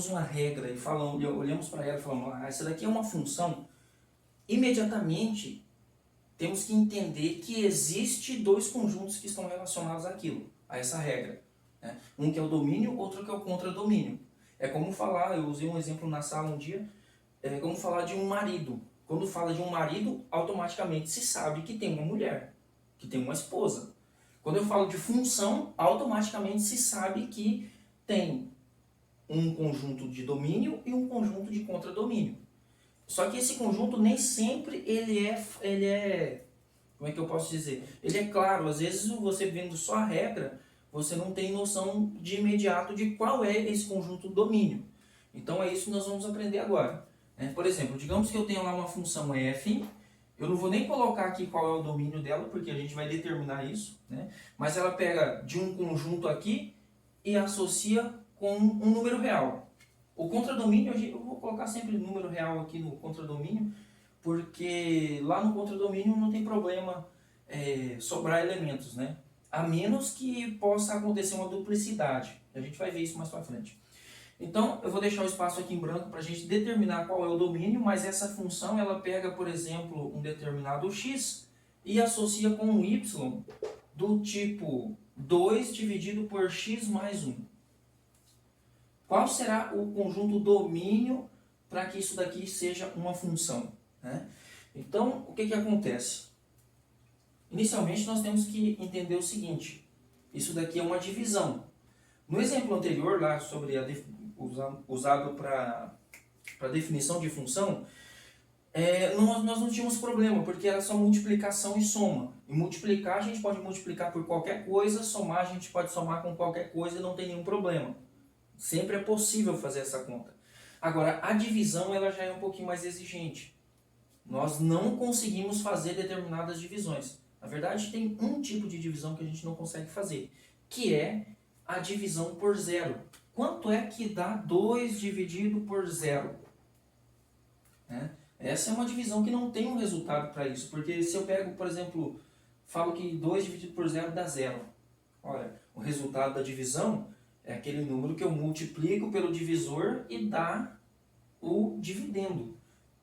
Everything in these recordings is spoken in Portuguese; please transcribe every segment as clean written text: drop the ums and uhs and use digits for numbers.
pegamos uma regra e olhamos para ela e falamos, essa daqui é uma função, imediatamente temos que entender que existe dois conjuntos que estão relacionados àquilo, a essa regra. Né? Um que é o domínio, outro que é o contradomínio. É como falar, eu usei um exemplo na sala um dia, é como falar de um marido. Quando fala de um marido, automaticamente se sabe que tem uma mulher, que tem uma esposa. Quando eu falo de função, automaticamente se sabe que tem um conjunto de domínio e um conjunto de contradomínio. Só que esse conjunto nem sempre ele é, como é que eu posso dizer? Ele é claro, às vezes você vendo só a regra, você não tem noção de imediato de qual é esse conjunto domínio. Então é isso que nós vamos aprender agora. Por exemplo, digamos que eu tenho lá uma função f, eu não vou nem colocar aqui qual é o domínio dela, porque a gente vai determinar isso, né? Mas ela pega de um conjunto aqui e associa com um número real. O contradomínio, eu vou colocar sempre número real aqui no contradomínio, porque lá no contradomínio não tem problema sobrar elementos, né? A menos que possa acontecer uma duplicidade. A gente vai ver isso mais para frente. Então, eu vou deixar o espaço aqui em branco para a gente determinar qual é o domínio, mas essa função ela pega, por exemplo, um determinado x e associa com um y do tipo 2 dividido por x mais 1. Qual será o conjunto domínio para que isso daqui seja uma função? Né? Então, o que acontece? Inicialmente, nós temos que entender o seguinte. Isso daqui é uma divisão. No exemplo anterior, lá sobre usado para definição de função, nós não tínhamos problema, porque era só multiplicação e soma. E multiplicar, a gente pode multiplicar por qualquer coisa, somar, a gente pode somar com qualquer coisa e não tem nenhum problema. Sempre é possível fazer essa conta. Agora, a divisão ela já é um pouquinho mais exigente. Nós não conseguimos fazer determinadas divisões. Na verdade, tem um tipo de divisão que a gente não consegue fazer, que é a divisão por zero. Quanto é que dá 2 dividido por zero? Essa é uma divisão que não tem um resultado para isso, porque se eu pego, por exemplo, falo que 2 dividido por zero dá zero. Olha, o resultado da divisão é aquele número que eu multiplico pelo divisor e dá o dividendo.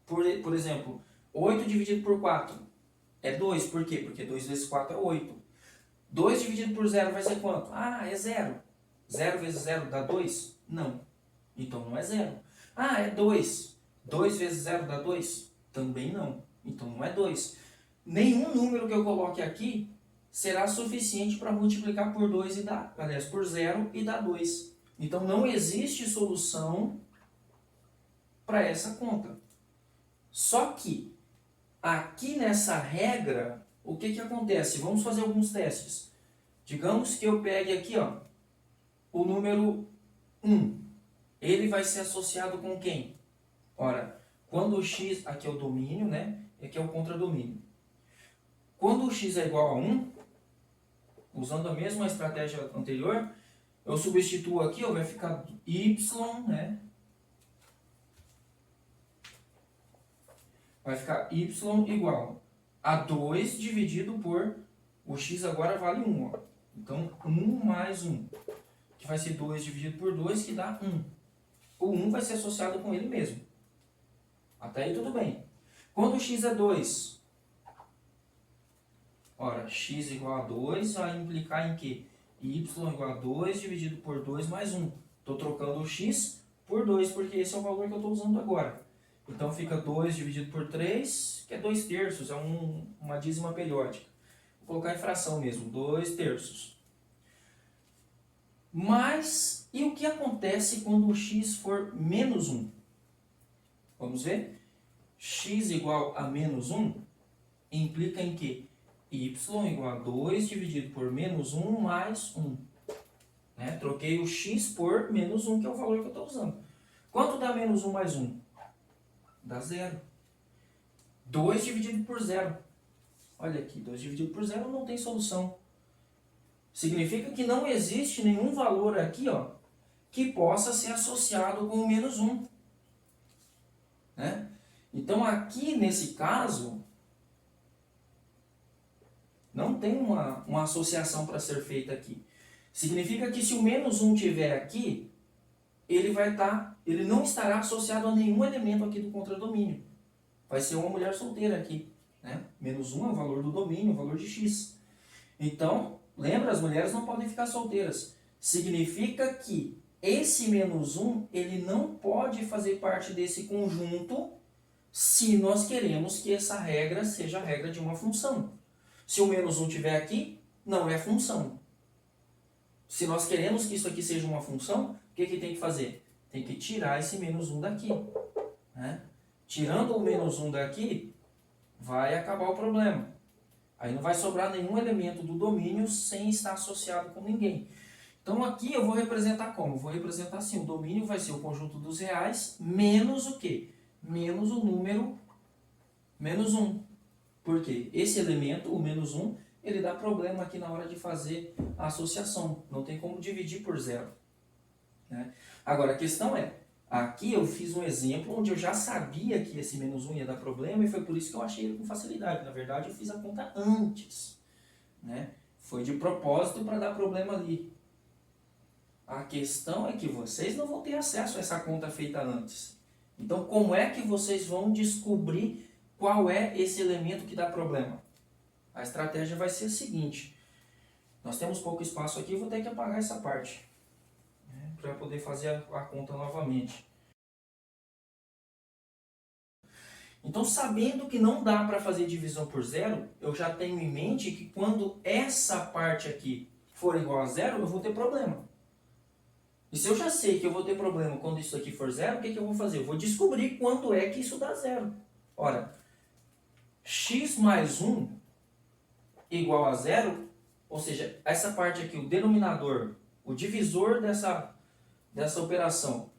Por exemplo, 8 dividido por 4 é 2. Por quê? Porque 2 vezes 4 é 8. 2 dividido por 0 vai ser quanto? É 0. 0 vezes 0 dá 2? Não. Então não é 0. É 2. 2 vezes 0 dá 2? Também não. Então não é 2. Nenhum número que eu coloque aqui será suficiente para multiplicar por 2 e dar, aliás, por 0 e dar 2. Então não existe solução para essa conta. Só que aqui nessa regra, o que acontece? Vamos fazer alguns testes. Digamos que eu pegue aqui, o número 1. Ele vai ser associado com quem? Ora, quando o x, aqui é o domínio, né? E aqui é o contradomínio. Quando o x é igual a 1, usando a mesma estratégia anterior, eu substituo aqui, vai ficar y, né? Vai ficar y igual a 2 dividido por, o x agora vale 1, Então, 1 mais 1, que vai ser 2 dividido por 2, que dá 1. O 1 vai ser associado com ele mesmo. Até aí tudo bem. Quando o x é 2, x igual a 2 vai implicar em que? Y igual a 2 dividido por 2 mais 1. Estou trocando o x por 2, porque esse é o valor que eu estou usando agora. Então fica 2 dividido por 3, que é 2 terços, é uma dízima periódica. Vou colocar em fração mesmo, 2 terços. Mas, e o que acontece quando o x for menos 1? Vamos ver? X igual a menos 1 implica em que? Y igual a 2 dividido por menos 1 mais 1. Troquei o x por menos 1, que é o valor que eu estou usando. Quanto dá menos 1 mais 1? Dá 0. 2 dividido por 0. Olha aqui, 2 dividido por 0 não tem solução. Significa que não existe nenhum valor aqui, que possa ser associado com o menos 1. Então, aqui nesse caso, não tem uma associação para ser feita aqui. Significa que se o menos 1 estiver aqui, ele não estará associado a nenhum elemento aqui do contradomínio. Vai ser uma mulher solteira aqui, né? Menos 1 é o valor do domínio, o valor de x. Então, lembra, as mulheres não podem ficar solteiras. Significa que esse menos 1, ele não pode fazer parte desse conjunto se nós queremos que essa regra seja a regra de uma função. Se o menos 1 estiver aqui, não é função. Se nós queremos que isso aqui seja uma função, o que tem que fazer? Tem que tirar esse menos 1 daqui, né? Tirando o menos 1 daqui, vai acabar o problema. Aí não vai sobrar nenhum elemento do domínio sem estar associado com ninguém. Então aqui eu vou representar como? Vou representar assim, o domínio vai ser o conjunto dos reais menos o quê? Menos o número menos 1. Por quê? Esse elemento, o menos 1, ele dá problema aqui na hora de fazer a associação. Não tem como dividir por zero, né? Agora a questão é, aqui eu fiz um exemplo onde eu já sabia que esse menos 1 ia dar problema e foi por isso que eu achei ele com facilidade. Na verdade eu fiz a conta antes, né? Foi de propósito para dar problema ali. A questão é que vocês não vão ter acesso a essa conta feita antes. Então, como é que vocês vão descobrir qual é esse elemento que dá problema? A estratégia vai ser a seguinte. Nós temos pouco espaço aqui, vou ter que apagar essa parte, né, para poder fazer a conta novamente. Então, sabendo que não dá para fazer divisão por zero, eu já tenho em mente que quando essa parte aqui for igual a zero, eu vou ter problema. E se eu já sei que eu vou ter problema quando isso aqui for zero, o que eu vou fazer? Eu vou descobrir quanto é que isso dá zero. Ora, x mais 1 igual a zero, ou seja, essa parte aqui, o denominador, o divisor dessa operação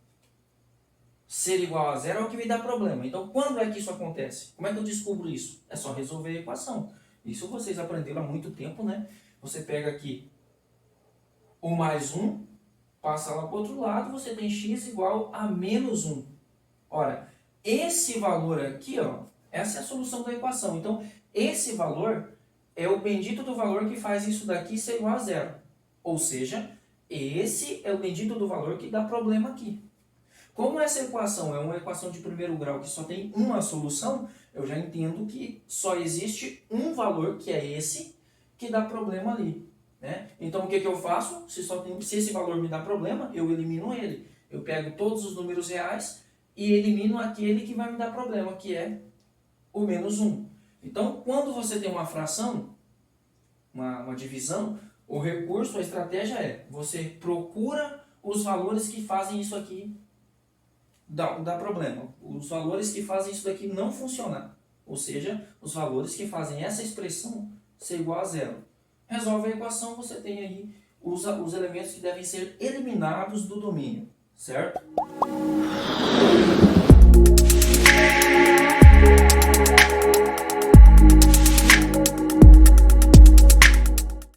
ser igual a zero é o que me dá problema. Então, quando é que isso acontece? Como é que eu descubro isso? É só resolver a equação. Isso vocês aprenderam há muito tempo, né? Você pega aqui o mais 1, passa lá para o outro lado, você tem x igual a menos 1. Ora, esse valor aqui, ó, essa é a solução da equação. Então, esse valor é o bendito do valor que faz isso daqui ser igual a zero. Ou seja, esse é o bendito do valor que dá problema aqui. Como essa equação é uma equação de primeiro grau que só tem uma solução, eu já entendo que só existe um valor, que é esse, que dá problema ali, né? Então, o que eu faço? Se esse valor me dá problema, eu elimino ele. Eu pego todos os números reais e elimino aquele que vai me dar problema, que é o menos 1. Então, quando você tem uma fração, uma divisão, o recurso, a estratégia é, você procura os valores que fazem isso aqui dar problema. Os valores que fazem isso daqui não funcionar. Ou seja, os valores que fazem essa expressão ser igual a zero. Resolve a equação, você tem aí os elementos que devem ser eliminados do domínio, certo?